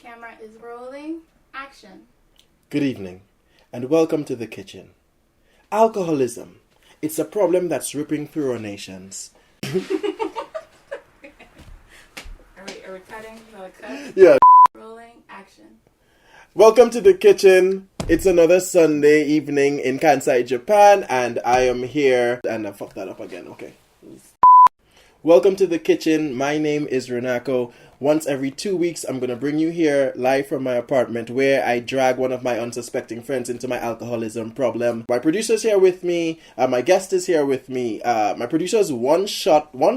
Camera is rolling. Action. Good evening, and welcome to the kitchen. Alcoholism. It's a problem that's ripping through our nations. Are we cutting? Cut? Yeah. Rolling. Action. Welcome to the kitchen. It's another Sunday evening in Kansai, Japan, and I am here. And I fucked that up again. Okay. Welcome to the kitchen. My name is Renako. Once every 2 weeks, I'm going to bring you here live from my apartment where I drag one of my unsuspecting friends into my alcoholism problem. My producer's here with me. My guest is here with me. My producer's one shot, one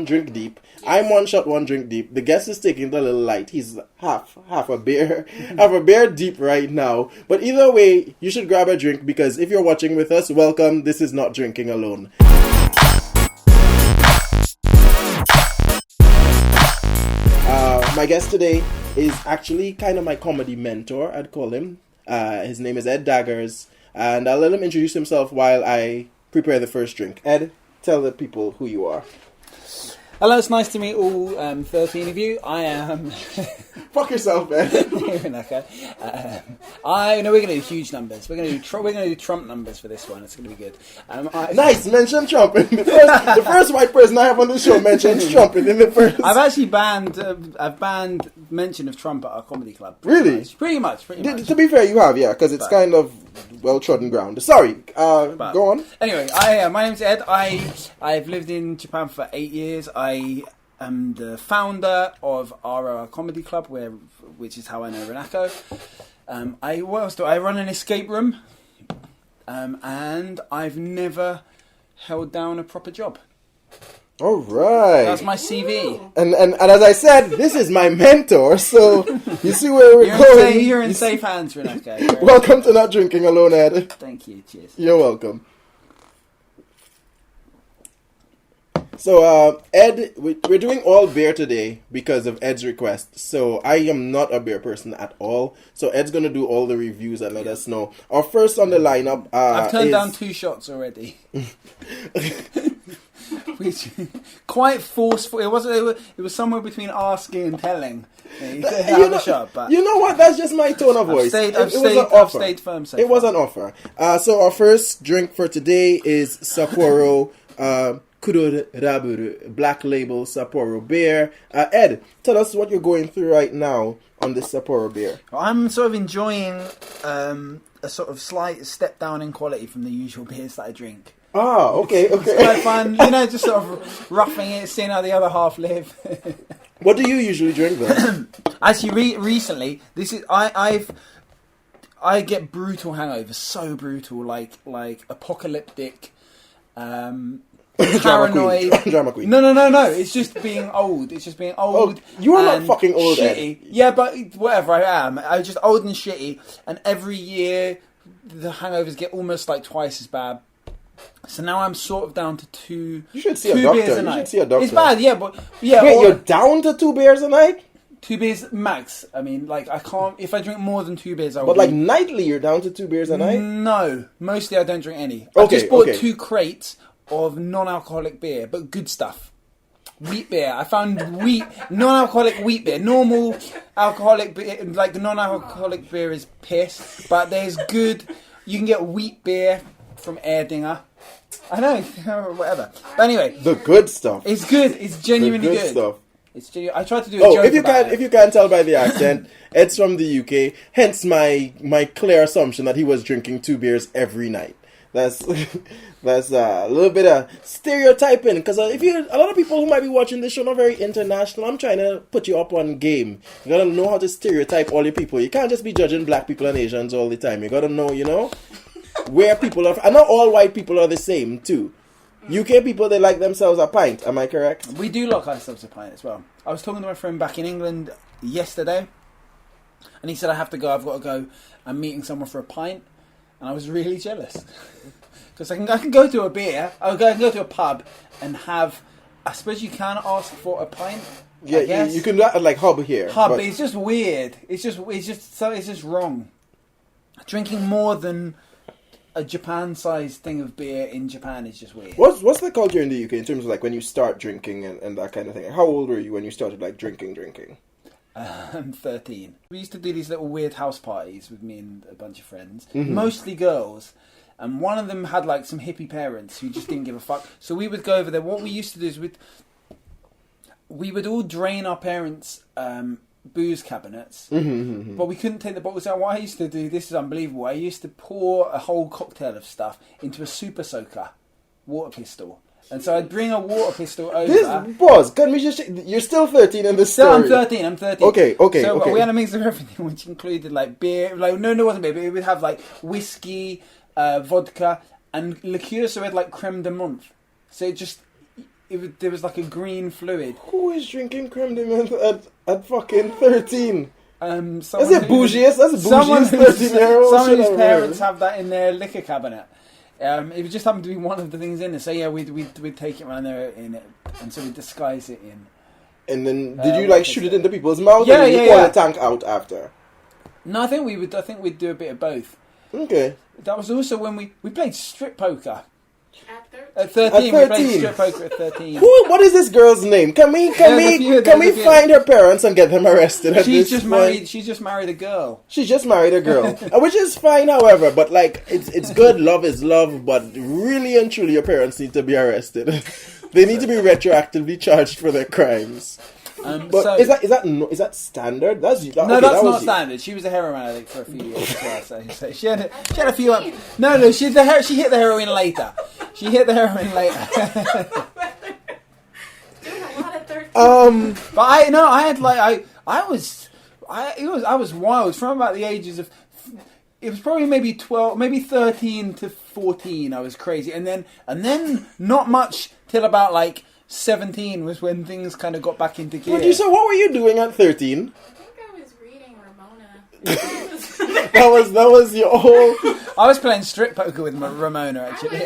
drink deep. Yes. I'm one shot, one drink deep. The guest is taking it a little light. He's half a beer, half a beer deep right now. But either way, you should grab a drink because if you're watching with us, welcome. This is not drinking alone. My guest today is actually kind of my comedy mentor, I'd call him. His name is Ed Daggers, and I'll let him introduce himself while I prepare the first drink. Ed, tell the people who you are. Hello, it's nice to meet all 13 of you. I am... Fuck yourself, man. Okay. We're going to do huge numbers. We're going to do Trump numbers for this one. It's going to be good. Nice, mention Trump. The first white person I have on the show mentions Trump in the first. I've actually banned mention of Trump at our comedy club. Really? Pretty much. To be fair, you have, yeah, because it's kind of well-trodden ground. Sorry, go on. Anyway, my name's Ed. I've lived in Japan for 8 years. I am the founder of our comedy club, which is how I know Renako. I run an escape room, and I've never held down a proper job. All right. That's my CV. And as I said, this is my mentor, so you see where we're going. You're in safe hands, Renako. Welcome to Not Drinking Alone, Ed. Thank you. Cheers. You're welcome. So, Ed, we're doing all beer today because of Ed's request. So, I am not a beer person at all. So, Ed's going to do all the reviews and let us know. Our first on the lineup I've turned down 2 shots already. Which, quite forceful. It was somewhere between asking and telling. A shot, but you know what? That's just my tone of voice. I've stayed firm. It was an offer. So, our first drink for today is Sapporo Kuro Raburu Black Label Sapporo beer. Ed, tell us what you're going through right now on this Sapporo beer. I'm sort of enjoying a sort of slight step down in quality from the usual beers that I drink. Oh, okay. It's quite fun, just sort of roughing it, seeing how the other half live. What do you usually drink then? Actually, recently, this is I get brutal hangovers, so brutal, like apocalyptic. Paranoid. Drama queen. No. It's just being old. Oh, you are not fucking old, shitty. Ed. Yeah, but whatever, I am. I'm just old and shitty. And every year, the hangovers get almost like twice as bad. So now I'm sort of down to 2. You should see a doctor. Beers a night. You should see a doctor. It's bad, yeah, but yeah. Wait, you're down to 2 beers a night? 2 beers max. I mean, like, I can't. If I drink more than 2 beers, I will. But like nightly, you're down to 2 beers a night? No, mostly I don't drink any. I just bought 2 crates of non-alcoholic beer, but good stuff. Wheat beer. I found non-alcoholic wheat beer. Normal alcoholic beer, like the non-alcoholic beer is piss, but there's good. You can get wheat beer from Erdinger. I know, whatever. But anyway, the good stuff. It's good. It's genuinely good stuff. It's I tried to do a joke if you can't tell by the accent, Ed's from the UK. Hence my clear assumption that he was drinking 2 beers every night. That's a little bit of stereotyping, because a lot of people who might be watching this show are not very international. I'm trying to put you up on game. You gotta know how to stereotype all your people. You can't just be judging black people and Asians all the time. You gotta know, where people are. And not all white people are the same too. UK people, they like themselves a pint. Am I correct? We do like ourselves a pint as well. I was talking to my friend back in England yesterday, and he said I have to go. I've got to go. I'm meeting someone for a pint. And I was really jealous because I can go to a beer. I can go to a pub and have. I suppose you can ask for a pint. Yeah, you can like hub here. But it's just weird. It's just wrong. Drinking more than a Japan-sized thing of beer in Japan is just weird. What's the culture in the UK in terms of like when you start drinking and that kind of thing? How old were you when you started like drinking? I'm 13. We used to do these little weird house parties with me and a bunch of friends, mostly girls. And one of them had like some hippie parents who just didn't give a fuck. So we would go over there. What we used to do is we would all drain our parents' booze cabinets, but we couldn't take the bottles out. What I used to do, this is unbelievable, I used to pour a whole cocktail of stuff into a super soaker water pistol. And so I'd bring a water pistol over. Can we just... You're still 13 in this story. I'm 13. Okay. So we had a mix of everything, which included like beer, like no, it wasn't beer, but we would have like whiskey, vodka, and liqueur, so we had like creme de menthe. So there was like a green fluid. Who is drinking creme de menthe at fucking 13? That's it bougie? That's a bougie 13-year-old. Some of his parents have that in their liquor cabinet. It just happened to be one of the things in there. So yeah, we'd take it around there in it, and so we'd disguise it in. And then did you like shoot it into people's mouths? Yeah, or did you pour the tank out after? No, I think we'd do a bit of both. Okay. That was also when we played strip poker. At 13, we played strip poker at 13. What is this girl's name? Can we find her parents and get them arrested? She's just married a girl. She just married a girl, which is fine, however. But like, it's good. Love is love, but really and truly, your parents need to be arrested. They need to be retroactively charged for their crimes. But so, is that standard? That's not standard. She was a heroin addict for a few years as well, so she had a few. No, she hit the heroin later. She hit the heroin later. Doing a lot of 13. But I was wild from about the ages of. It was probably maybe 12, maybe 13 to 14. I was crazy, and then not much till about like 17 was when things kind of got back into gear. So what were you doing at 13? I think I was reading Ramona. that was your whole... I was playing strip poker with Ramona, actually.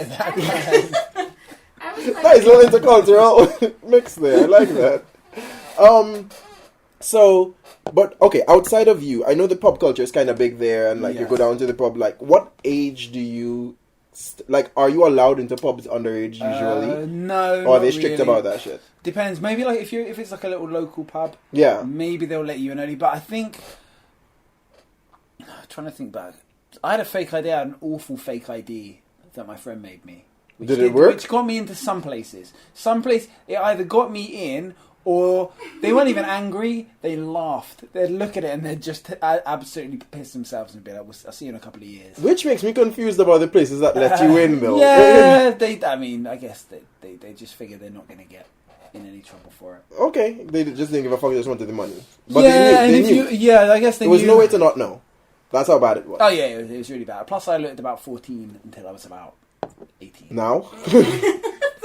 Nice little intercultural mix there. I like that. But okay, outside of you, I know the pub culture is kind of big there, and like you go down to the pub. Like, what age do you... are you allowed into pubs underage usually? No. Or are they strict about that shit? Depends. Maybe like if it's like a little local pub. Yeah. Maybe they'll let you in early. But I think I'm trying to think back. I had a fake ID. I had an awful fake ID that my friend made me. Did it work? Which got me into some places. it either got me in. Or they weren't even angry, they laughed. They'd look at it and they'd just absolutely piss themselves and be like, I'll see you in a couple of years. Which makes me confused about the places that let you in, though. Yeah, I guess they just figure they're not going to get in any trouble for it. Okay, they just didn't give a fuck, they just wanted the money. But they knew. I guess they knew. There was no way to not know. That's how bad it was. Oh yeah, it was really bad. Plus I looked about 14 until I was about 18. Now?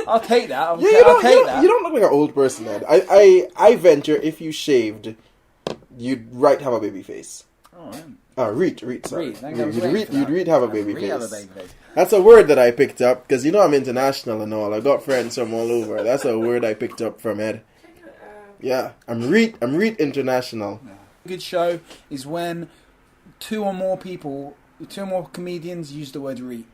I'll take that. I'll take that. You don't look like an old person, Ed. I venture if you shaved, you'd have a baby face. Oh, yeah. Sorry. You'd have a baby face. That's a word that I picked up, because you know I'm international and all. I've got friends from all over. That's a word I picked up from Ed. Yeah, I'm international. A good show is when two or more comedians use the word reet.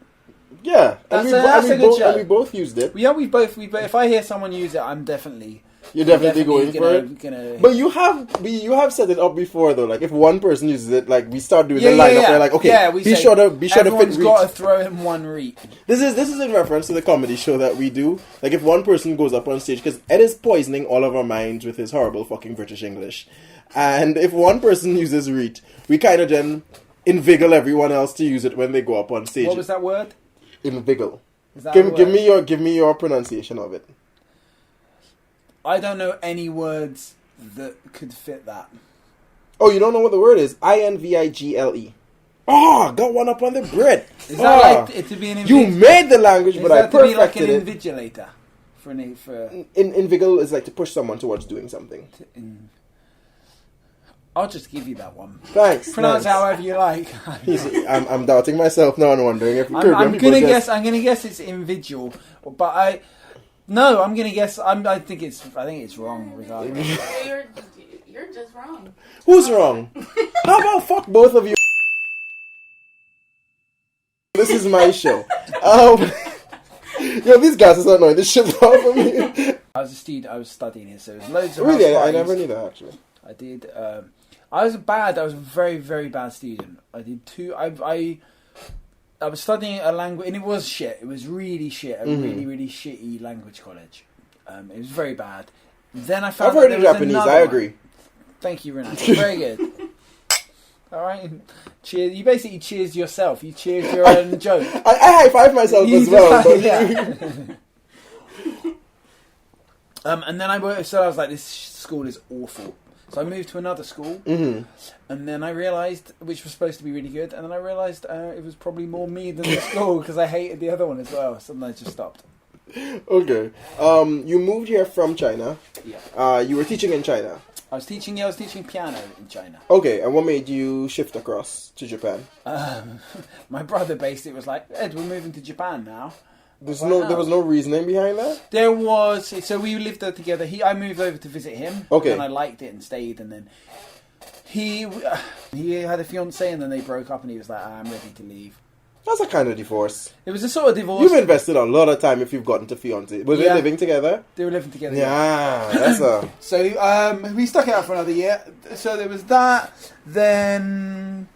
Yeah, that's a good show. And we both used it. Yeah, we both. If I hear someone use it, I'm definitely. You're definitely going for it. But you have set it up before though. Like if one person uses it, like we start doing the lineup. We're like, okay, be sure to fit. Everyone's got to throw in one reet. This is in reference to the comedy show that we do. Like if one person goes up on stage, because Ed is poisoning all of our minds with his horrible fucking British English, and if one person uses reet, we kind of then inveigle everyone else to use it when they go up on stage. What was that word? Inveigle. Give me your pronunciation of it. I don't know any words that could fit that. Oh, you don't know what the word is? Invigle. Oh, got one up on the bread. Is that like it to be an You made the language, but I perfected it. Is that to be like an invigilator? Inveigle is like to push someone towards doing something. I'll just give you that one. Thanks. Pronounce however you like. I'm doubting myself now and wondering if I'm gonna guess it's invigil, but I'm gonna guess. I think it's wrong. Regardless. You're just wrong. Who's wrong? How about fuck both of you? This is my show. These guys are annoying. This shit's off of me. I was a student. I was studying here, so there's loads of. Really, I never knew that actually. I did. I was a very, very bad student. I did two. I was studying a language, and it was shit. It was really shit. A really, really shitty language college. It was very bad. Then I found. I've heard of Japanese. I agree. Thank you, Renata. Very good. All right. Cheers. You basically cheers yourself. You cheers your own joke. I high five myself as well. And then I was like, this school is awful. So I moved to another school, and then I realised, which was supposed to be really good, and then I realised it was probably more me than the school because I hated the other one as well. So then I just stopped. Okay. You moved here from China. Yeah. You were teaching in China. I was teaching piano in China. Okay, and what made you shift across to Japan? My brother basically was like, Ed, we're moving to Japan now. There was no reasoning behind that? There was. So we lived there together. I moved over to visit him. Okay. And I liked it and stayed. And then he had a fiancée, and then they broke up, and he was like, I'm ready to leave. That's a kind of divorce. It was a sort of divorce. You've invested a lot of time if you've gotten to fiancé. Were they living together? They were living together. Yeah, that's a... So we stuck it out for another year. So there was that. Then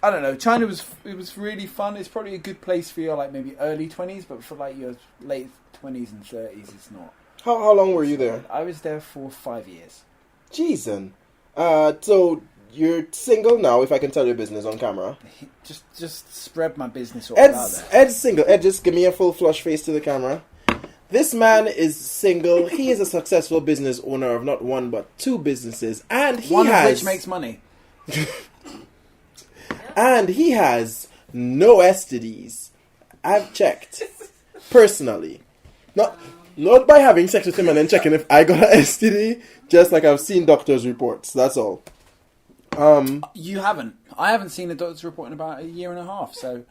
I don't know. China was really fun. It's probably a good place for your like maybe early 20s, but for like your late 20s and 30s, it's not. How long were you there? I was there for 5 years. Jeez. So you're single now, if I can tell your business on camera. Just spread my business all out there. Ed's single. Ed, just give me a full flush face to the camera. This man is single. He is a successful business owner of not one but two businesses, and one of which makes money. And he has no STDs. I've checked personally, not by having sex with him and then checking if I got an STD. Just like I've seen doctors' reports. That's all. You haven't. I haven't seen a doctor's report in about a year and a half. So,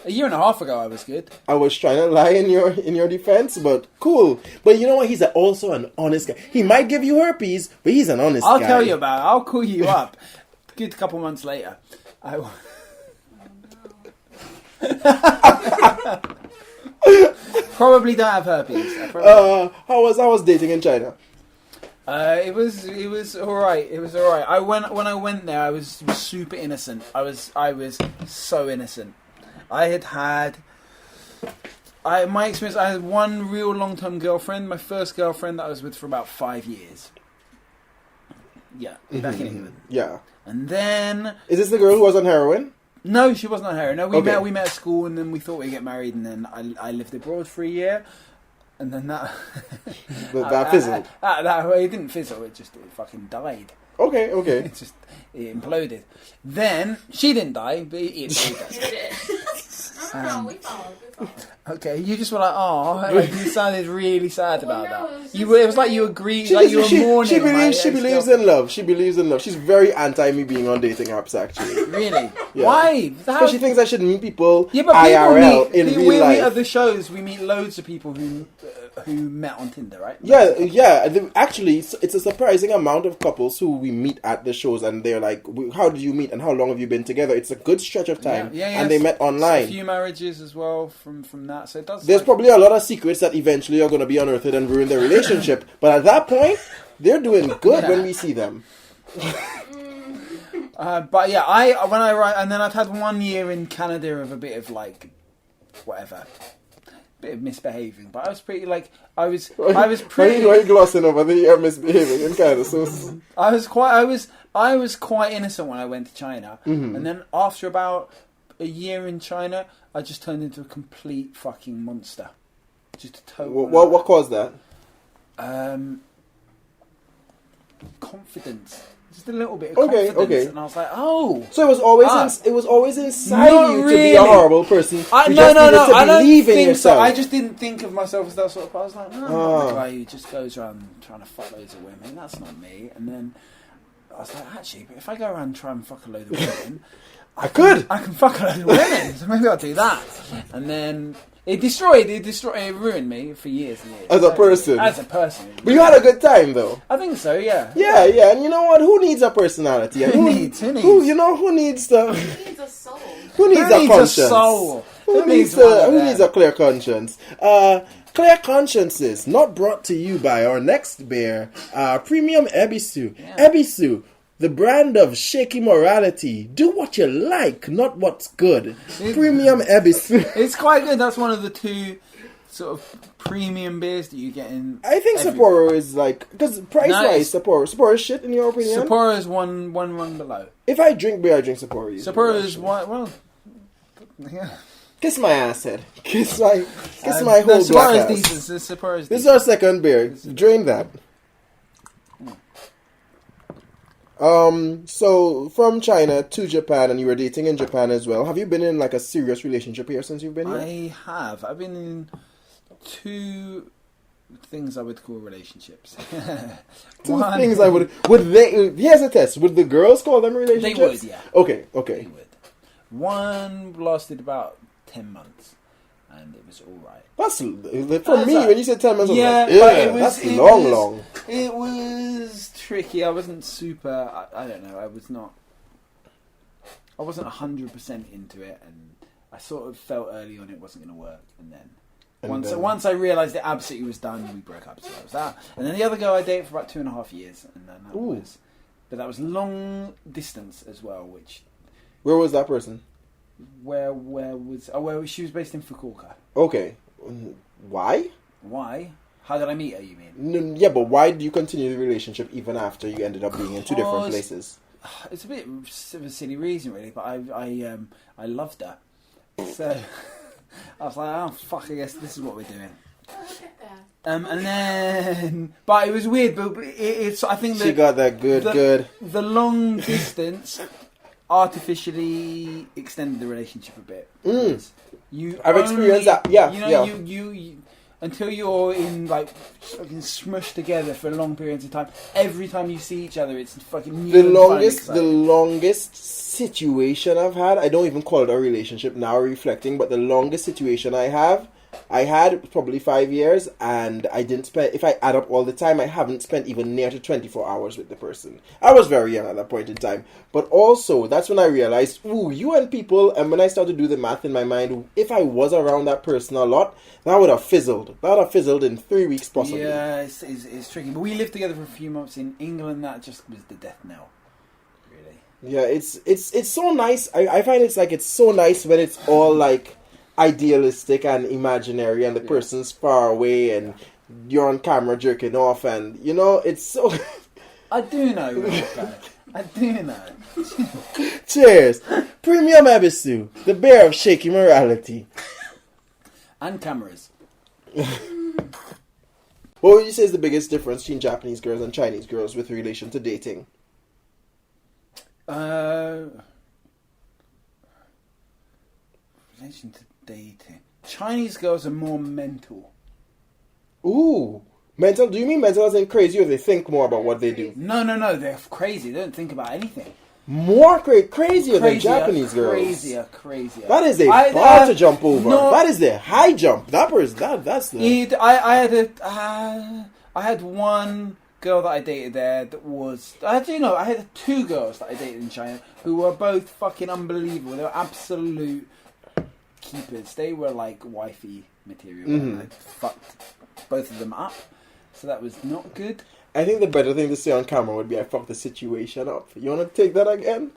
a year and a half ago, I was good. I was trying to lie in your defense, but cool. But you know what? He's also an honest guy. He might give you herpes, but he's an honest guy. I'll tell you about it. I'll call you up. Good couple months later. Probably don't have herpes. How was dating in China? It was all right. It was all right. When I went there, I was super innocent. I was so innocent. My experience. I had one real long-term girlfriend. My first girlfriend that I was with for about 5 years. Yeah, back in England. Yeah. And then is this the girl who was on heroin? No, she wasn't on heroin. No, we met at school, and then we thought we'd get married, and then I lived abroad for a year. And then that... that fizzled. It didn't fizzle, it fucking died. Okay. It imploded. Then, she didn't die, but it did. No, we followed. Okay, you just were like, oh, you sounded really sad about that. It was like you agreed, you were mourning. She believes in love. She believes in love. She's very anti me being on dating apps, actually. Really? Yeah. Why? Because she thinks I should meet people but IRL in real life. We meet at the shows. We meet loads of people who met on Tinder, right? Yeah. Actually, it's a surprising amount of couples who we meet at the shows, and they're like, "How did you meet? And how long have you been together?" It's a good stretch of time, and they met online. A few marriages as well from that. So it does. There's probably a lot of secrets that eventually are going to be unearthed and ruin their relationship. But at that point, they're doing good when we see them. But yeah, and then I've had 1 year in Canada of a bit of like, whatever, bit of misbehaving. But I was pretty like I was pretty. Why are you glossing over the year misbehaving in Canada? So I was quite innocent when I went to China, and then after about a year in China, I just turned into a complete fucking monster. Just a total. What caused that? Confidence. Just a little bit of confidence. Okay. And I was like, oh. So it was always inside you really. to be a horrible person. No. I don't think so. I just didn't think of myself as that sort of person. I was like, no, I'm not the guy who just goes around trying to fuck loads of women. That's not me. And then I was like, actually, but if I go around and try and fuck a load of women, I can fuck a load of women. So maybe I'll do that. And then it ruined me for years and years. As a person. But you had a good time, though. I think so, yeah. Yeah. And you know what? Who needs a personality? And Who needs? Who needs the... Who needs a soul? Who needs a conscience? Who Who needs a clear conscience? Clear consciences, not brought to you by our next beer, Premium Ebisu. Yeah. Ebisu, the brand of shaky morality. Do what you like, not what's good. Premium Ebisu. It's quite good. That's one of the two sort of premium beers that you get in. I think Sapporo is like, because price-wise, Sapporo is shit in your opinion. Sapporo is one rung below. If I drink beer, I drink Sapporo. Sapporo is one. Well, yeah. Kiss my ass head. Kiss my whole black ass. This is our second beer. Drain that. So from China to Japan, and you were dating in Japan as well. Have you been in like a serious relationship here since you've been here? I have. I've been in 2 things I would call relationships. Things I would they? Here's a test. Would the girls call them relationships? They would, yeah. Okay. They would. One lasted about 10 months, and it was all right. That's for me. When you said 10 months, yeah, that's long. It was tricky. I wasn't super. I don't know. I wasn't 100% into it, and I sort of felt early on it wasn't going to work, and then once I realised it absolutely was done, we broke up. So that was that. And then the other girl I dated for about 2.5 years, and then that was long distance as well. Where was that person? She was based in Fukuoka. Okay. Why? Why? How did I meet her, you mean? Yeah, but why did you continue the relationship even after you ended up being in 2 different places? It's a bit of a silly reason, really, but I loved her. So I was like, oh, fuck, I guess this is what we're doing. And then, but it was weird, but it's, I think that she got that good. The long distance artificially extended the relationship a bit. I've experienced that. Yeah, you until you're in like fucking smushed together for long periods of time. Every time you see each other, it's fucking new. The longest situation I've had. I don't even call it a relationship now. Reflecting, but the longest situation I had probably 5 years, and I didn't spend. If I add up all the time, I haven't spent even near to 24 hours with the person. I was very young at that point in time, but also that's when I realized, you and people. And when I started to do the math in my mind, if I was around that person a lot, that would have fizzled. That would have fizzled in 3 weeks possibly. Yeah, it's tricky. But we lived together for a few months in England. That just was the death knell. Really. Yeah, it's so nice. I find it's so nice when it's all like idealistic and imaginary, and the person's far away, and you're on camera jerking off, and it's so. I do know, Rebecca. I do know. Cheers, Premium Ebisu, the bear of shaky morality and cameras. What would you say is the biggest difference between Japanese girls and Chinese girls with relation to dating? Relation to dating. Chinese girls are more mental. Ooh. Mental? Do you mean mental as in crazy, or they think more about what they do? No. They're crazy. They don't think about anything. More crazier than Japanese girls. Crazier. That is a bar to jump over. No, that is the high jump. That's the... I had one girl that I dated there that was... I had 2 girls that I dated in China who were both fucking unbelievable. They were absolute keepers. They were like wifey material. And I fucked both of them up. So that was not good. I think the better thing to say on camera would be I fucked the situation up. You want to take that again?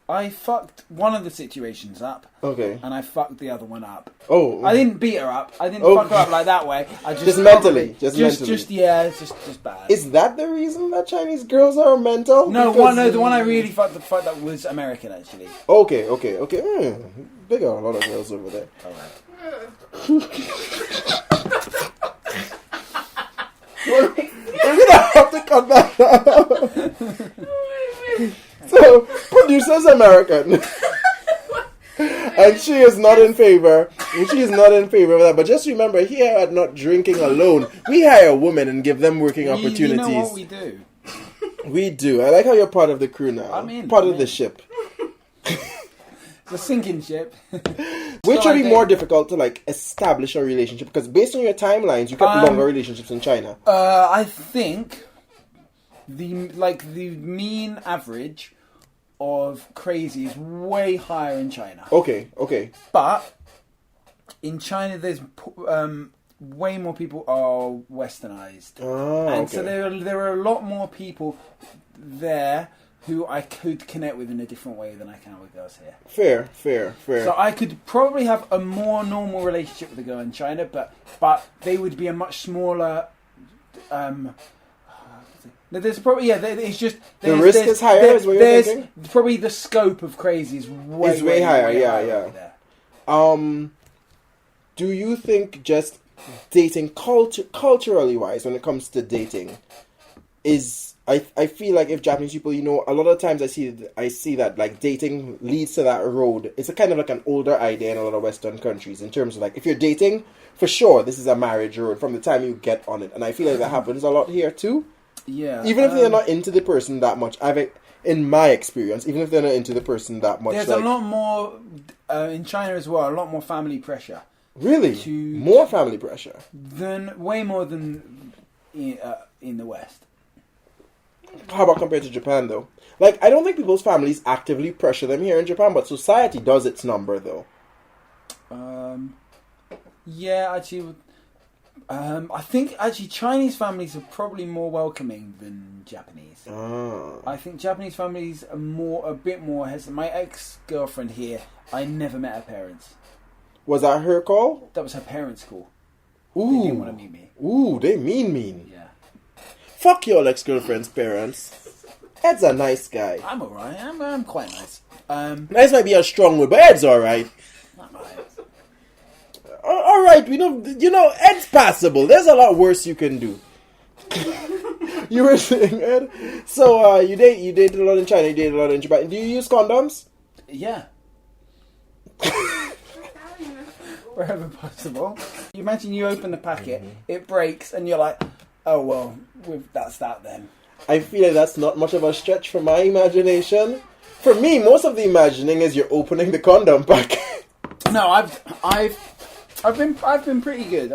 I fucked one of the situations up. Okay. And I fucked the other one up. Oh. I didn't beat her up. I didn't fuck her up like that way. I just mentally. Just bad. Is that the reason that Chinese girls are mental? No, the one I really fucked up was American, actually. Okay. They got a lot of girls over there. Alright. We're gonna have to cut that out. So, producer's American. And she is not in favor. And she is not in favor of that. But just remember, here at Not Drinking Alone, we hire women and give them working opportunities. You know what we do? We do. I like how you're part of the crew now. Part of the ship. The sinking ship. Which would be more difficult to establish a relationship? Because based on your timelines, you get longer relationships in China. I think the mean average of crazy is way higher in China. Okay. But in China, there's way more people are westernized, and so there are a lot more people there who I could connect with in a different way than I can with girls here. Fair. So I could probably have a more normal relationship with a girl in China, but they would be a much smaller. There's probably it's just the risk is higher. Is what you're thinking? Probably the scope of crazy is way higher. Way yeah. There. Do you think just dating culturally wise, when it comes to dating, is I feel like if Japanese people, a lot of times I see that like dating leads to that road. It's a kind of like an older idea in a lot of Western countries in terms of like if you're dating, for sure this is a marriage road from the time you get on it, and I feel like that happens a lot here too. Yeah. Even if they're not into the person that much, in my experience, even if they're not into the person that much, there's a lot more in China as well. A lot more family pressure. Really, more family pressure way more than in the West. How about compared to Japan, though? Like, I don't think people's families actively pressure them here in Japan, but society does its number, though. Yeah, actually, I think actually Chinese families are probably more welcoming than Japanese. I think Japanese families are a bit more hesitant. My ex-girlfriend here, I never met her parents. Was that her call? That was her parents' call. Ooh. They didn't want to meet me. Ooh, they mean. Yeah. Fuck your ex-girlfriend's parents. Ed's a nice guy. I'm alright. I'm quite nice. Nice might be a strong word, but Ed's alright. Not right. Alright, we know, Ed's passable. There's a lot worse you can do. You were saying, Ed? So, you dated a lot in China, you dated a lot in Japan. Do you use condoms? Yeah. Wherever possible. You imagine you open the packet, it breaks, and you're like, oh well, that's that then. I feel like that's not much of a stretch for my imagination. For me, most of the imagining is you're opening the condom packet. No, I've been pretty good.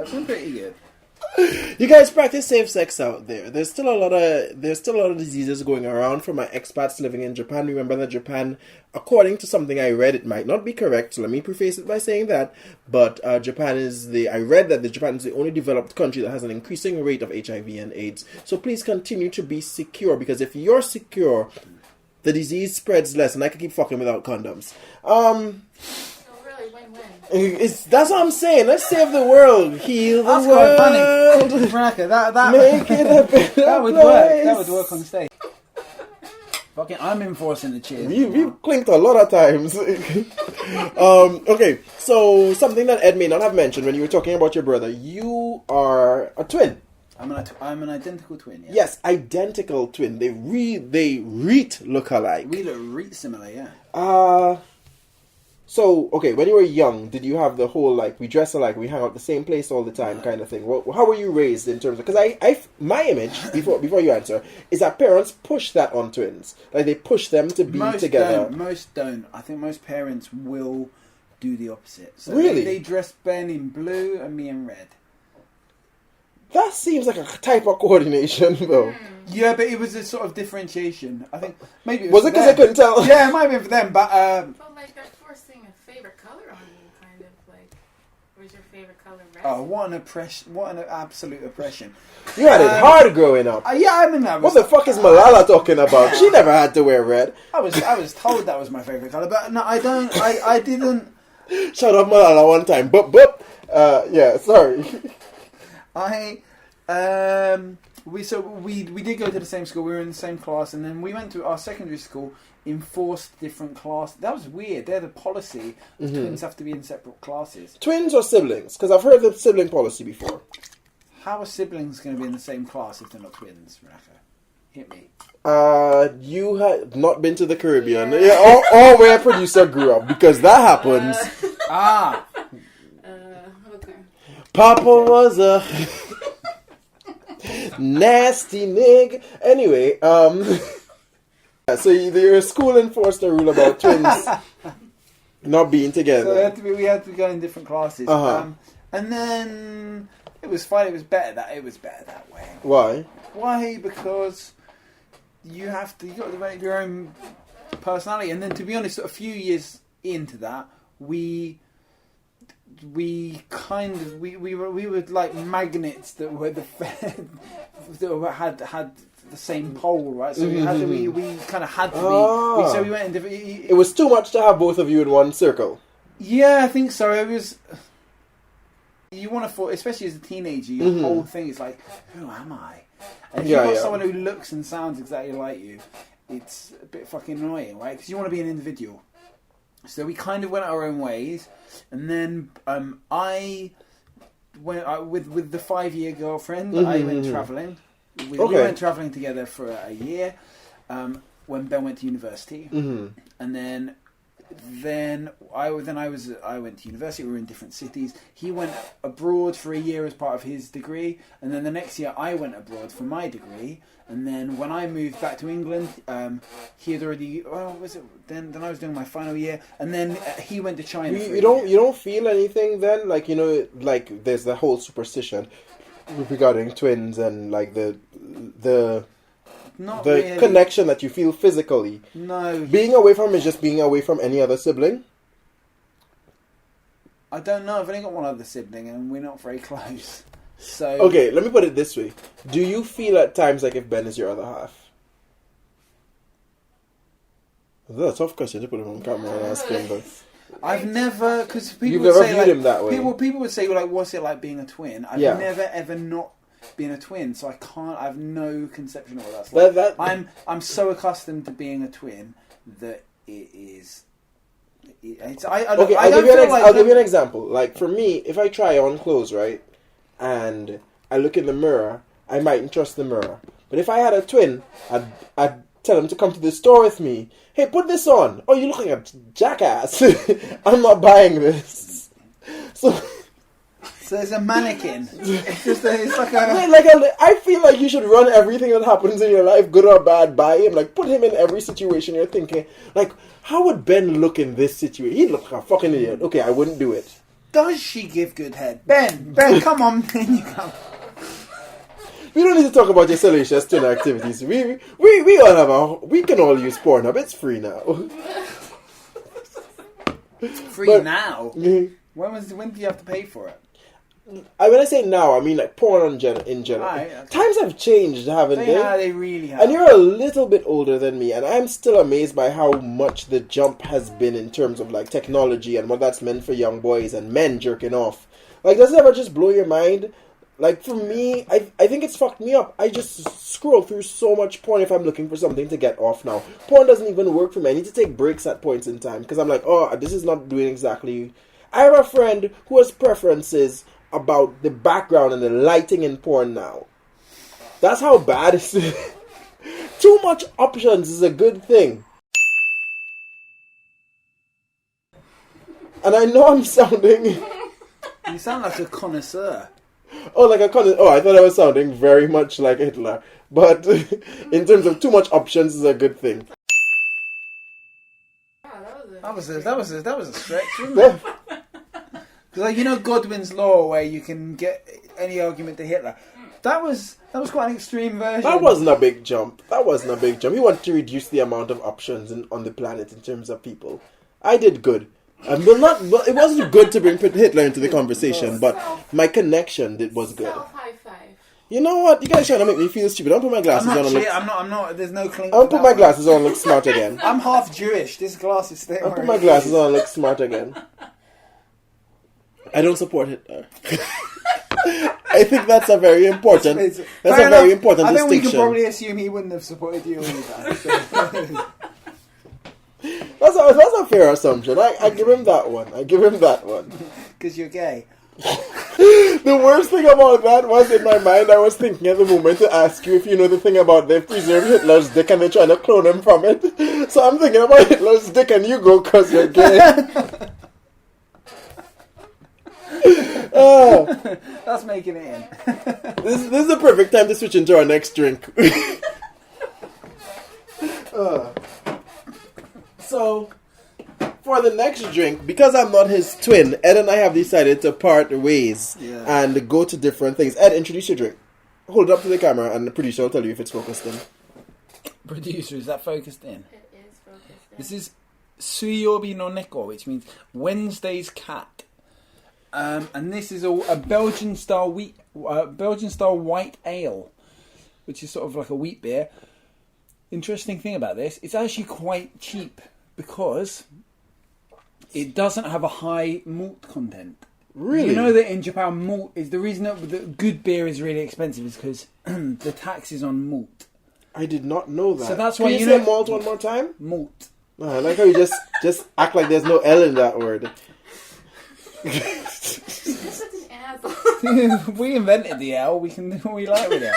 You guys practice safe sex out there. There's still a lot of diseases going around for my expats living in Japan. Remember that Japan, according to something I read, it might not be correct, so let me preface it by saying that, but Japan is the only developed country that has an increasing rate of HIV and AIDS. So please continue to be secure, because if you're secure, the disease spreads less, and I can keep fucking without condoms. That's what I'm saying. Let's save the world. Heal the world. Quite funny. Veronica, that make it a better that would place. work. That would work on stage. Fucking, I'm enforcing the cheers. You've clinked a lot of times. Okay, so something that Ed may not have mentioned when you were talking about your brother. You are a twin. I'm an identical twin. Yeah. Yes, identical twin. They look alike. We look similar. Yeah. So, okay, when you were young, did you have the whole, like, we dress alike, we hang out the same place all the time kind of thing? How were you raised in terms of... Because my image, before you answer, is that parents push that on twins. Like, they push them to be together. Most don't. I think most parents will do the opposite. So really? They dress Ben in blue and me in red. That seems like a type of coordination, though. Yeah, but it was a sort of differentiation. I think maybe it was it because I couldn't tell? Yeah, it might have been for them, but... But like that forcing a favorite color on you, kind of like, was your favorite color red? Oh, what an oppression! What an absolute oppression! You had it hard growing up. Yeah, I mean that. What the fuck is Malala talking about? She never had to wear red. I was told that was my favorite color, but no, I don't. I didn't. Shut up, Malala, one time. Boop. Yeah, sorry. We did go to the same school. We were in the same class, and then we went to our secondary school. Enforced different class. That was weird. They're the policy. Twins have to be in separate classes. Twins or siblings? Because I've heard the sibling policy before. How are siblings going to be in the same class if they're not twins, Raka? Hit me. You had not been to the Caribbean, or where a producer grew up, because that happens. Okay. Papa was a nasty nig. Anyway, so your school enforced a rule about twins not being together. So we had to go in different classes. And then it was fine. It was better that way. Why? Why? Because you got to make your own personality. And then, to be honest, a few years into that, we were like magnets that were that had the same pole, right? So we kind of had to be. So we went in different. It was too much to have both of you in one circle. Yeah, I think so. It was. You want to, especially as a teenager, your whole thing is like, who am I? And if you've got someone who looks and sounds exactly like you, it's a bit fucking annoying, right? Because you want to be an individual. So we kind of went our own ways, and then I went with the 5-year girlfriend. I went travelling. We went travelling together for a year when Ben went to university, and then I went to university. We were in different cities. He went abroad for a year as part of his degree, and then the next year I went abroad for my degree. And then when I moved back to England, he had already. Was it then? Then I was doing my final year, and then he went to China. You don't feel anything then, like like there's the whole superstition regarding twins and like the Not really. connection that you feel physically. No. Being away from is just being away from any other sibling? I don't know. I've only got one other sibling and we're not very close. So okay, let me put it this way. Do you feel at times like if Ben is your other half? That's a tough question to put him on camera and ask him, but... I've never... Because people You've would never say, viewed him that way? People would say, like, what's it like being a twin? I've never, ever not been a twin, so I have no conception of what that's like. I'm so accustomed to being a twin that it is... I'll give you an example. Like, for me, if I try on clothes, right, and I look in the mirror, I mightn't trust the mirror. But if I had a twin, I'd tell him to come to the store with me. Hey, put this on. Oh, you look like a jackass. I'm not buying this. So there's a mannequin. It's like a... I feel like you should run everything that happens in your life, good or bad, by him. Like, put him in every situation you're thinking. Like, how would Ben look in this situation? He'd look like a fucking idiot. Okay, I wouldn't do it. Does she give good head? Ben, come on. Then you come. We don't need to talk about your salacious twin activities. We can all use Pornhub. It's free now. Free now? When do you have to pay for it? When I say now, I mean like porn in general. Right, okay. Times have changed, haven't they? Yeah, they really have. And you're a little bit older than me, and I'm still amazed by how much the jump has been in terms of like technology and what that's meant for young boys and men jerking off. Like, does it ever just blow your mind? Like, for me, I think it's fucked me up. I just scroll through so much porn if I'm looking for something to get off now. Porn doesn't even work for me. I need to take breaks at points in time because I'm like, oh, this is not doing exactly... I have a friend who has preferences about the background and the lighting in porn now. That's how bad it is. Too much options is a good thing. And I know I'm sounding... You sound like a connoisseur. Oh, like a connoisseur. Oh, I thought I was sounding very much like Hitler. But in terms of too much options is a good thing. That was a stretch, wasn't it? Because you know Godwin's law, where you can get any argument to Hitler. That was quite an extreme version. That wasn't a big jump. He wanted to reduce the amount of options on the planet in terms of people. I did good. It wasn't good to bring Hitler into the conversation, but my connection was good. High five. You know what? You guys trying to make me feel stupid. I'll put my glasses on. I'm not. There's no clink. I'll put my glasses on and look smart again. I'm half Jewish. This glass is staying. I'll put my glasses on and look smart again. I don't support Hitler. I think that's a very important. That's a very important distinction. I think we can probably assume he wouldn't have supported you either. So. That's a fair assumption. I give him that one. Because you're gay. The worst thing about that was, in my mind, I was thinking at the moment to ask you if you know the thing about they preserved Hitler's dick and they're trying to clone him from it. So I'm thinking about Hitler's dick and you go because you're gay. That's making it in. This is the perfect time to switch into our next drink. So, for the next drink, because I'm not his twin, Ed and I have decided to part ways and go to different things. Ed, introduce your drink. Hold it up to the camera and the producer will tell you if it's focused in. Producer, is that focused in? It is focused This is Suyobi no Neko, which means Wednesday's cat. And this is a Belgian style white ale, which is sort of like a wheat beer. Interesting thing about this, it's actually quite cheap because it doesn't have a high malt content. Really? You know that in Japan, malt is the reason that the good beer is really expensive is because the tax is on malt. I did not know that. So that's why Can you say malt one more time? Malt. Oh, I like how you just act like there's no L in that word. You're such an asshole. We invented the L. We can do what we like with it.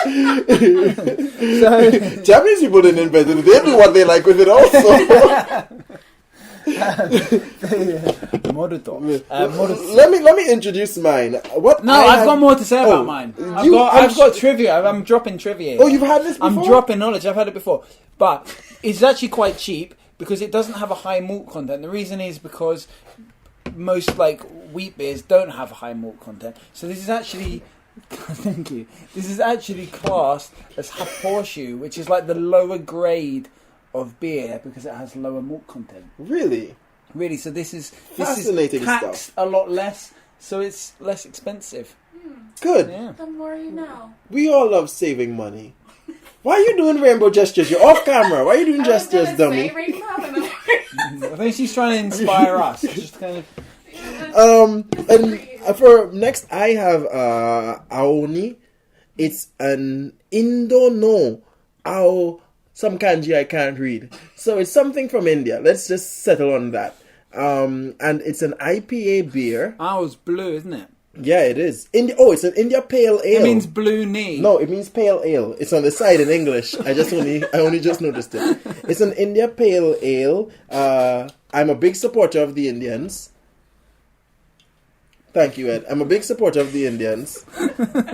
So Japanese people didn't invent it. They do what they like with it also. Let me introduce mine. I've got more to say about mine. I've got trivia. I'm dropping trivia. Oh, you've had this before? I'm dropping knowledge. I've had it before, but it's actually quite cheap because it doesn't have a high malt content. The reason is because most like wheat beers don't have a high malt content. So this is actually, thank you. This is actually classed as Haporshu, which is like the lower grade of beer because it has lower malt content. Really? So this is fascinating taxed stuff. a lot less, so it's less expensive. Good. Yeah. The more you know. We all love saving money. Why are you doing rainbow gestures? You're off camera. Why are you doing gestures, dummy? I think she's trying to inspire us. Just kind of. And for next, I have Aoni. It's an Indo no Ao. Some kanji I can't read. So it's something from India. Let's just settle on that. And it's an IPA beer. Ours blue, isn't it? Yeah, it is. It's an India Pale Ale. It means blue knee. No, it means Pale Ale. It's on the side in English. I only just noticed it. It's an India Pale Ale. I'm a big supporter of the Indians. Thank you, Ed. I'm a big supporter of the Indians,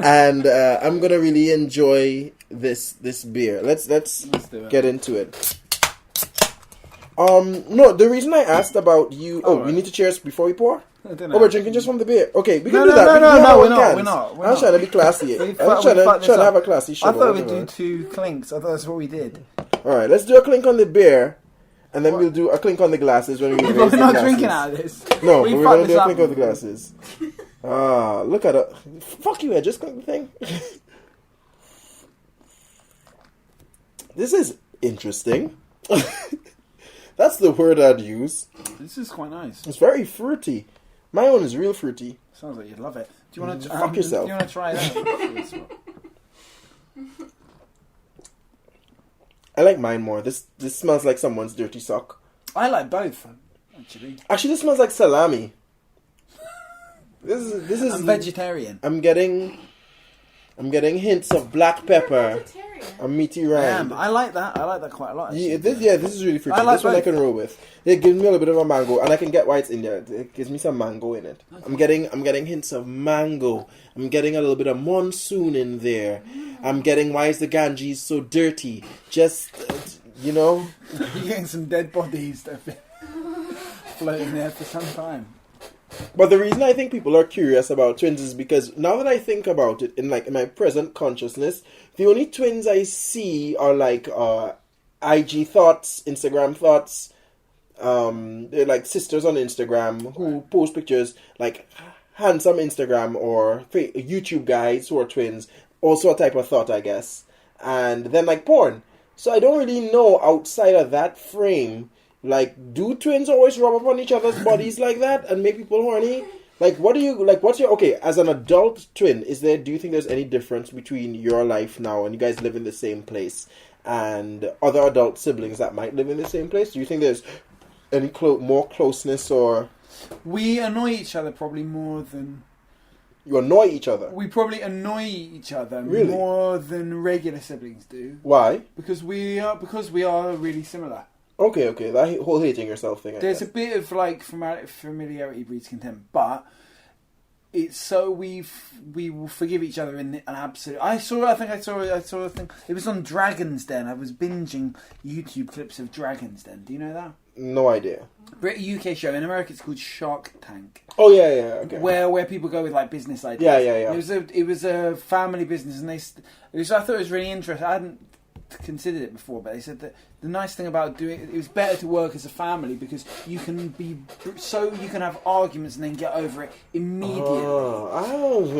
and I'm gonna really enjoy this beer. Let's get into it. No, the reason I asked about you. We need to cheers before we pour. We're drinking just from the beer. Okay, we can do that. No, we're not. I'm trying to be classy. I'm trying to have a classy show. I thought we'd do 2 clinks. I thought that's what we did. All right, let's do a clink on the beer. And then we'll do a clink on the glasses when we raise the glasses. We're not drinking out of this. No, we're going to do a clink on the glasses. Look at it. Fuck you, Ed. Just clink the thing. This is interesting. That's the word I'd use. This is quite nice. It's very fruity. My own is real fruity. Sounds like you'd love it. Do you want to fuck yourself? Do you want to try it out? I like mine more. This smells like someone's dirty sock. I like both, actually. Actually, this smells like salami. This is. I'm vegetarian. I'm getting hints of black pepper. A meaty rind. I like that. I like that quite a lot. Yeah, this is really fruity. This one I can roll with. It gives me a little bit of a mango, and I can get why it's in there. It gives me some mango in it. Okay. I'm getting hints of mango. I'm getting a little bit of monsoon in there. I'm getting why is the Ganges so dirty? Just You're getting some dead bodies that have been floating there for some time. But the reason I think people are curious about twins is because now that I think about it in my present consciousness, the only twins I see are like IG thoughts, Instagram thoughts. They're like sisters on Instagram who post pictures, like handsome Instagram or YouTube guys who are twins. Also a type of thought, I guess. And then like porn. So I don't really know outside of that frame. Like, do twins always rub up on each other's bodies like that and make people horny? Like, what's your, okay, as an adult twin, do you think there's any difference between your life now and you guys live in the same place and other adult siblings that might live in the same place? Do you think there's any more closeness or... We annoy each other probably more than... You annoy each other? We probably annoy each other really? More than regular siblings do. Why? Because we are really similar. Okay, that whole hating yourself thing. There's a bit of like familiarity breeds contempt, but it's so we will forgive each other in an absolute. I saw a thing. It was on Dragon's Den. I was binging YouTube clips of Dragon's Den. Do you know that? No idea. UK show in America. It's called Shark Tank. Oh yeah, okay. Where people go with like business ideas. Yeah. It was a family business, and I thought it was really interesting. considered it before, but they said that the nice thing about doing it was better to work as a family because you can you can have arguments and then get over it immediately.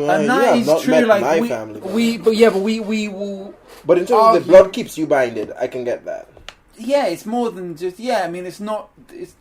And that is true. Like we will. But in terms of the blood keeps you binded, I can get that. Yeah, it's more than just. Yeah, I mean, it's not. It's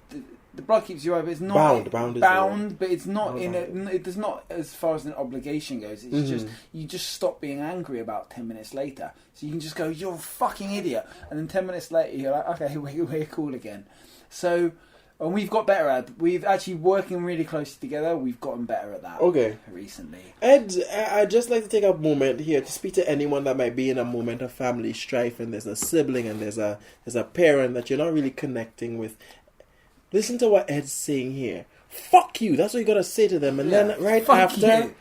the blood keeps you over. It's not bound, but it's not it does not as far as an obligation goes. It's just you just stop being angry about 10 minutes later, so you can just go, "You're a fucking idiot," and then 10 minutes later you're like, "Okay, we're cool again." So, and we've got better at. We've actually working really closely together. We've gotten better at that. Okay. Recently, Ed, I'd just like to take a moment here to speak to anyone that might be in a moment of family strife, and there's a sibling and there's a parent that you're not really connecting with. Listen to what Ed's saying here. Fuck you. That's what you gotta say to them, and then right after,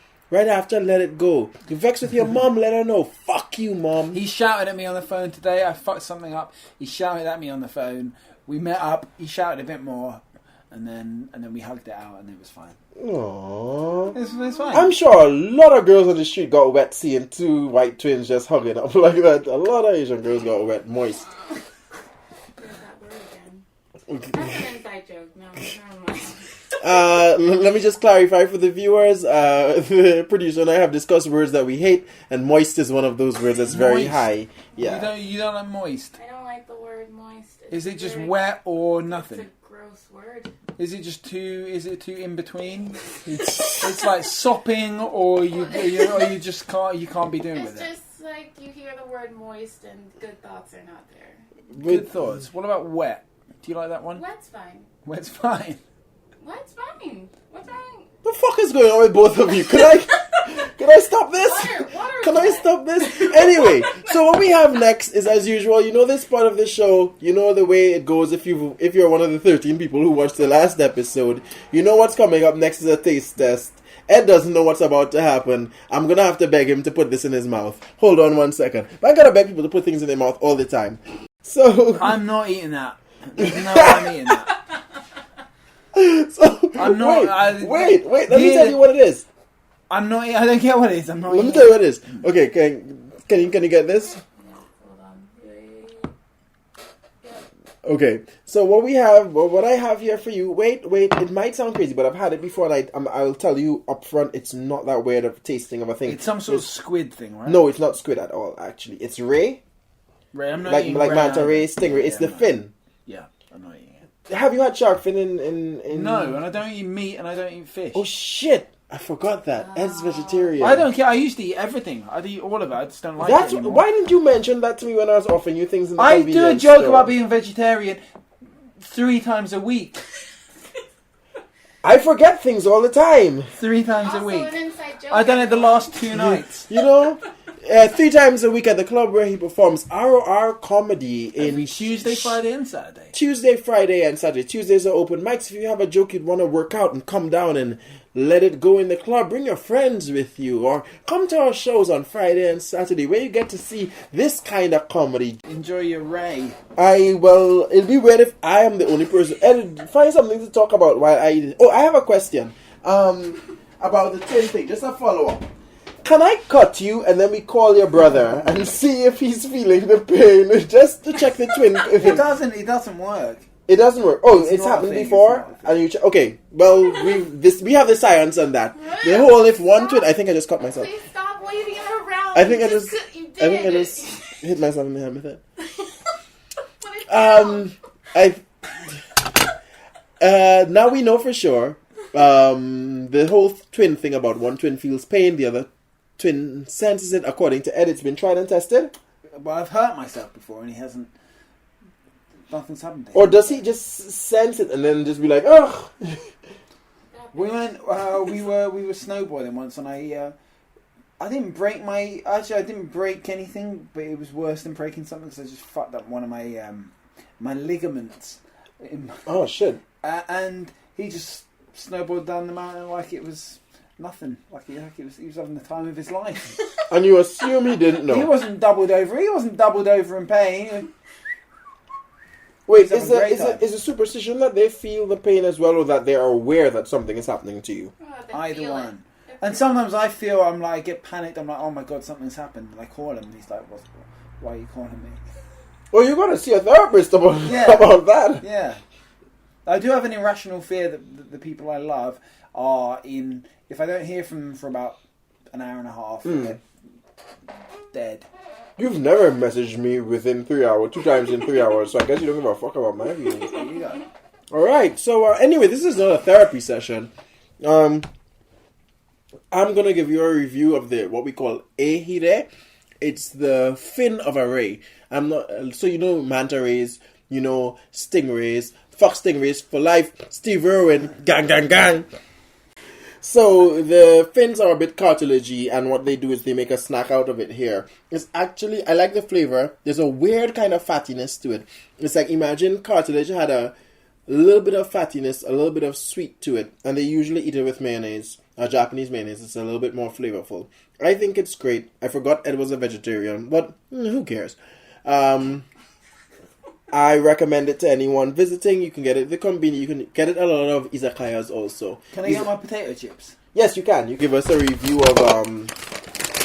let it go. You're vexed with your mom, let her know. Fuck you, mom. He shouted at me on the phone today. I fucked something up. He shouted at me on the phone. We met up. He shouted a bit more, and then we hugged it out, and it was fine. Aww. It's fine. I'm sure a lot of girls on the street got wet seeing two white twins just hugging up like that. A lot of Asian girls got wet, moist. That's an inside joke. No, never mind. Let me just clarify for the viewers. The producer and I have discussed words that we hate, and moist is one of those words that's very high. Yeah. You don't like moist? I don't like the word moist. Is it just wet or nothing? It's a gross word. Is it too in between? It's like sopping, or you just can't be doing with it. It's just like you hear the word moist and good thoughts are not there. Good thoughts. What about wet? Do you like that one? Wet's fine. Wet's fine. Wet's fine. What's wrong? The fuck is going on with both of you? Can I stop this? Water Can I stop this? Anyway, so what we have next is, as usual, you know this part of the show, you know the way it goes if you're one of the 13 people who watched the last episode. You know what's coming up next is a taste test. Ed doesn't know what's about to happen. I'm gonna have to beg him to put this in his mouth. Hold on 1 second. But I gotta beg people to put things in their mouth all the time. So I'm not eating that. There's no way I'm eating that. So I'm not. Wait. Let me tell you what it is. I'm not. I don't care what it is. I'm not. Let me tell you what it is. Okay, can you get this? Hold on. Okay, so what I have here for you. Wait. It might sound crazy, but I've had it before, and I'll tell you up front. It's not that weird of tasting of a thing. It's some sort of squid thing, right? No, it's not squid at all. Actually, it's ray. Ray. I'm not like eating manta ray, stingray. It's the fin. Yeah, I'm not eating it. Have you had shark fin in? No, and I don't eat meat, and I don't eat fish. Oh shit! I forgot that. Ed's vegetarian. I don't care. I used to eat everything. I'd eat all of it. I just don't like it anymore. Why didn't you mention that to me when I was offering you things in the I convenience do a joke store? about being vegetarian 3 times a week. I forget things all the time. 3 times Also a week. an inside joke. I done it the last 2 nights. You know, 3 times a week at the club where he performs ROR comedy Every Tuesday, Friday, and Saturday. Tuesday, Friday, and Saturday. Tuesdays are open mics. If you have a joke you'd want to work out and come down and let it go in the club, bring your friends with you, or come to our shows on Friday and Saturday where you get to see this kind of comedy. Enjoy your Ray. It'd be weird if I am the only person. Ed, find something to talk about while I eat it. Oh, I have a question. About the twin thing. Just a follow-up. Can I cut you and then we call your brother and see if he's feeling the pain just to check the twin? It doesn't work. It doesn't work. Oh, it's happened thing, before, and you okay. Well, we have the science on that. The whole if one twin. I think I just cut myself. Please stop waving it around. I think I just hit myself in the head with it. Now we know for sure. The whole twin thing about one twin feels pain, the other twin senses it. According to Ed, it's been tried and tested. Well, I've hurt myself before, and he hasn't. Nothing's happened to him. Or does he just sense it and then just be like, ugh? We went. We were snowboarding once, and I didn't break my. Actually, I didn't break anything, but it was worse than breaking something because I just fucked up one of my my ligaments. Oh shit! And he just snowboarded down the mountain like it was nothing. Like he was having the time of his life. And you assume he didn't know? He wasn't doubled over. He wasn't doubled over in pain. Wait, is a superstition that they feel the pain as well, or that they are aware that something is happening to you? Either one. And sometimes I feel I get panicked. I'm like, oh my god, something's happened. And I call him, and he's like, why are you calling me? Well, you're gonna see a therapist about that. Yeah. I do have an irrational fear that the people I love are in... If I don't hear from them for about an hour and a half, they're dead. You've never messaged me within 3 hours, 2 times in 3 hours, so I guess you don't give a fuck about my views. There you go. Alright, so anyway, this is not a therapy session. I'm gonna give you a review of what we call EDD. It's the fin of a ray. So you know manta rays, you know stingrays, fuck stingrays for life, Steve Irwin, gang gang gang. So the fins are a bit cartilagey, and what they do is they make a snack out of it here. It's actually, I like the flavor. There's a weird kind of fattiness to it. It's like, imagine cartilage had a little bit of fattiness, a little bit of sweet to it, and they usually eat it with mayonnaise, Japanese mayonnaise. It's a little bit more flavorful. I think it's great. I forgot Ed was a vegetarian, but who cares? I recommend it to anyone visiting. You can get it at the conbini. You can get it at a lot of izakayas also. Can I get my potato chips? Yes, you can. You give us a review of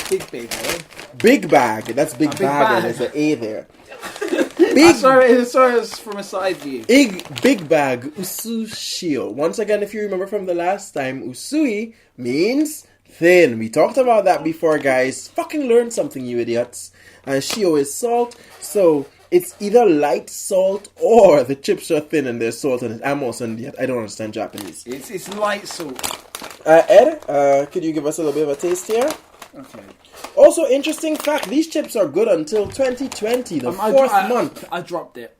Big, eh? Big Bag. That's Big Bag, and there's an A there. Big. Sorry, it's from a side view. Big Bag Usushio. Once again, if you remember from the last time, Usui means thin. We talked about that before, guys. Fucking learn something, you idiots. And Shio is salt, so it's either light salt or the chips are thin and there's salt in it. I'm also an idiot. I don't understand Japanese. It's light salt. Ed, could you give us a little bit of a taste here? Okay. Also, interesting fact, these chips are good until 2020, the fourth month. I dropped it.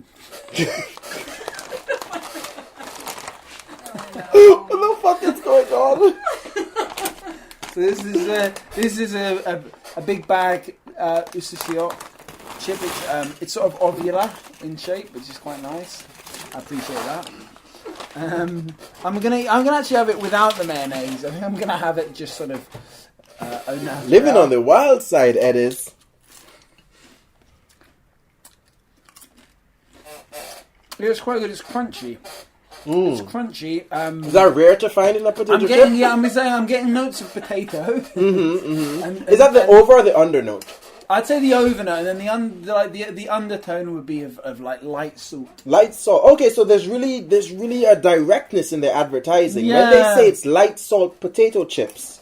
What the fuck is going on? So this is a Big Bag Usushio chip. It's sort of ovular in shape, which is quite nice. I appreciate that. I'm gonna actually have it without the mayonnaise. I think I'm gonna have it just sort of living on the wild side, Ed is. Yeah, it's quite good. It's crunchy. It's crunchy. Is that rare to find in a potato chip? I'm getting notes of potato. Is that the over or the under note? I'd say the overnote, and then the undertone would be of like light salt. Light salt. Okay, so there's really a directness in the advertising. Yeah. When they say it's light salt potato chips,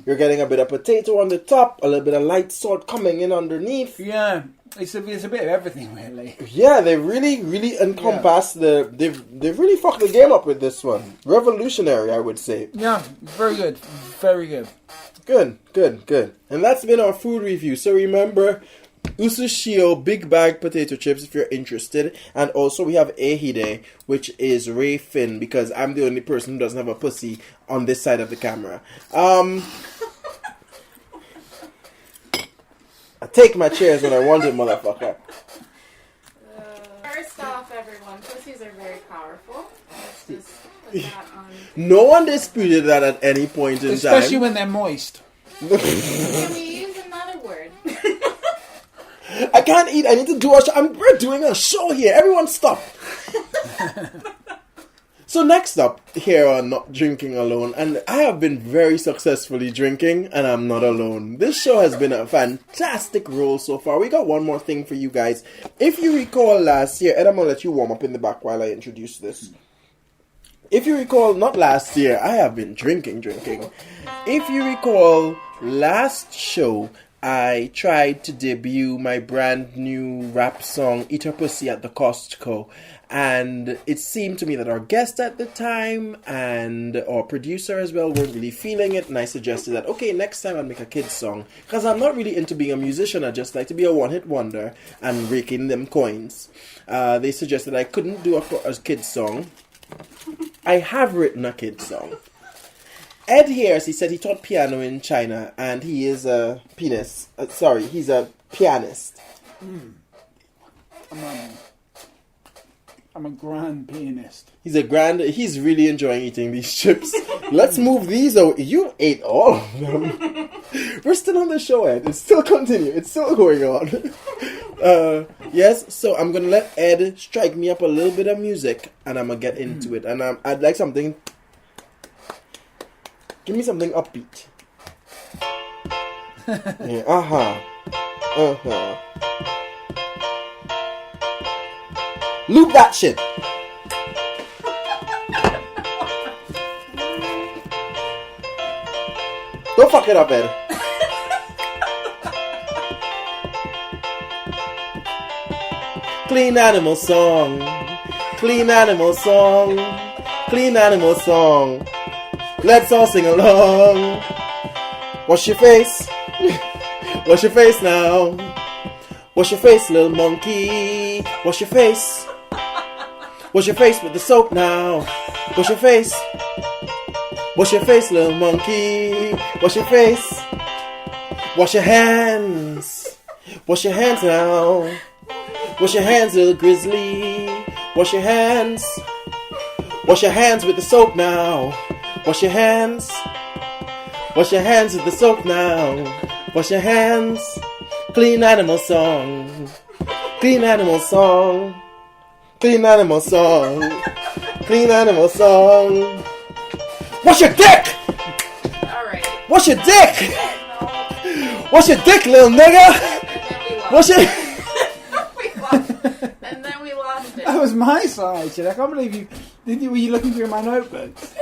you're getting a bit of potato on the top, a little bit of light salt coming in underneath. Yeah, it's a bit of everything, really. Yeah, they really encompass they've really fucked the game up with this one. Revolutionary, I would say. Yeah, very good, very good. Good. And that's been our food review. So remember, Usushio Big Bag potato chips if you're interested. And also we have EDD, which is Ray Fin, because I'm the only person who doesn't have a pussy on this side of the camera. I take my chairs when I want it, motherfucker. First off, everyone, pussies are very powerful. Let's just put that on. No one disputed that at any point in time. Especially when they're moist. Can we use another word? I can't eat. I need to do a show. We're doing a show here. Everyone stop. So next up here on Not Drinking Alone, and I have been very successfully drinking, and I'm not alone. This show has been a fantastic roll so far. We got one more thing for you guys. If you recall last year, and I'm going to let you warm up in the back while I introduce this. If you recall, not last year, I have been drinking. If you recall, last show, I tried to debut my brand new rap song, Eat Her Pussy at the Costco. And it seemed to me that our guest at the time and our producer as well weren't really feeling it. And I suggested that, okay, next time I'll make a kid's song. Because I'm not really into being a musician. I just like to be a one-hit wonder and raking them coins. They suggested I couldn't do a kid's song. I have written a kid's song. Ed here, he said he taught piano in China, and he is a he's a pianist. I'm a grand pianist. He's really enjoying eating these chips. Let's move these out. You ate all of them. We're still on the show, Ed. It's still continuing. It's still going on. Yes, so I'm going to let Ed strike me up a little bit of music, and I'm going to get into it. And I'd like something... Give me something upbeat. Yeah, Loop that shit. Don't fuck it up, Ed. Clean animal song. Clean animal song. Clean animal song. Let's all sing along. Wash your face. Wash your face now. Wash your face, little monkey. Wash your face. Wash your face with the soap now. Wash your face. Wash your face, little monkey. Wash your face. Wash your hands. Wash your hands now. Wash your hands, little grizzly. Wash your hands. Wash your hands with the soap now. Wash your hands. Wash your hands with the soap now. Wash your hands. Clean animal song. Clean animal song. Clean animal song. Clean animal song. Wash your dick! Alright. Wash your dick! Wash your dick, little nigga! Wash your... And then we lost it. That was my side, shit. I can't believe you. Were you looking through my notebooks?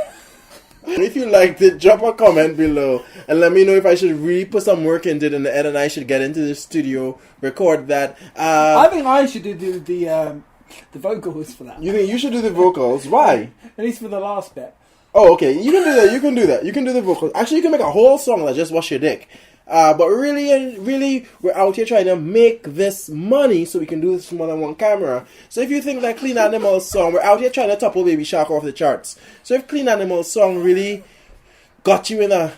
If you liked it, drop a comment below and let me know if I should really put some work into it and Ed and I should get into the studio, record that. I think I should do the vocals for that. You think you should do the vocals? Why? At least for the last bit. Oh, okay. You can do that. You can do that. You can do the vocals. Actually, you can make a whole song like just wash your dick. But really, we're out here trying to make this money so we can do this from more than one camera. So if you think that Clean Animal song, we're out here trying to topple Baby Shark off the charts. So if Clean Animal song really got you in a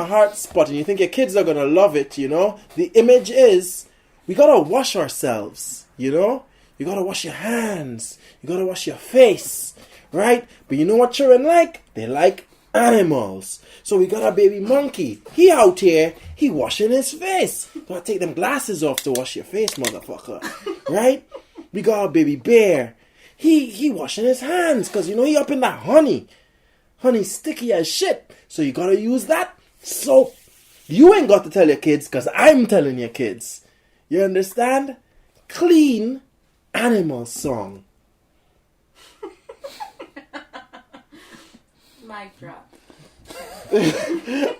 heart spot and you think your kids are gonna love it, you know, the image is we gotta wash ourselves, you know? You gotta wash your hands. You gotta wash your face, right? But you know what children like? They like animals. So we got a baby monkey. He out here, he washing his face. Gotta take them glasses off to wash your face, motherfucker. Right? We got a baby bear. He washing his hands, cause you know he up in that honey. Honey sticky as shit. So you gotta use that soap. You ain't got to tell your kids, cause I'm telling your kids. You understand? Clean animal song. Mic drop.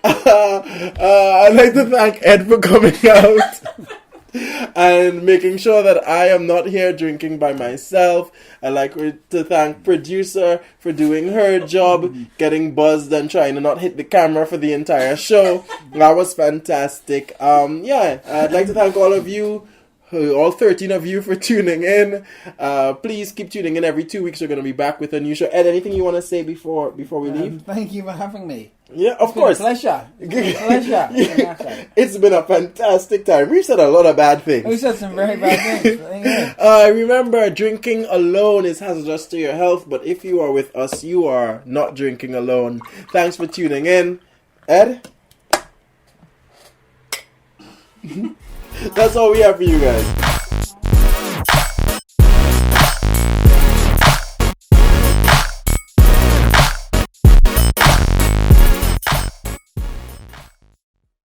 I'd like to thank Ed for coming out and making sure that I am not here drinking by myself. I'd like to thank producer for doing her job, getting buzzed and trying to not hit the camera for the entire show. That was fantastic. I'd like to thank all of you, all 13 of you, for tuning in. Please keep tuning in. Every 2 weeks we're going to be back with a new show. Ed, anything you want to say before we leave? Thank you for having me. Yeah, of course. Pleasure. Pleasure. It's been a fantastic time. We've said a lot of bad things. We said some very bad things. Remember, drinking alone is hazardous to your health, but if you are with us, you are not drinking alone. Thanks for tuning in. Ed? That's all we have for you guys.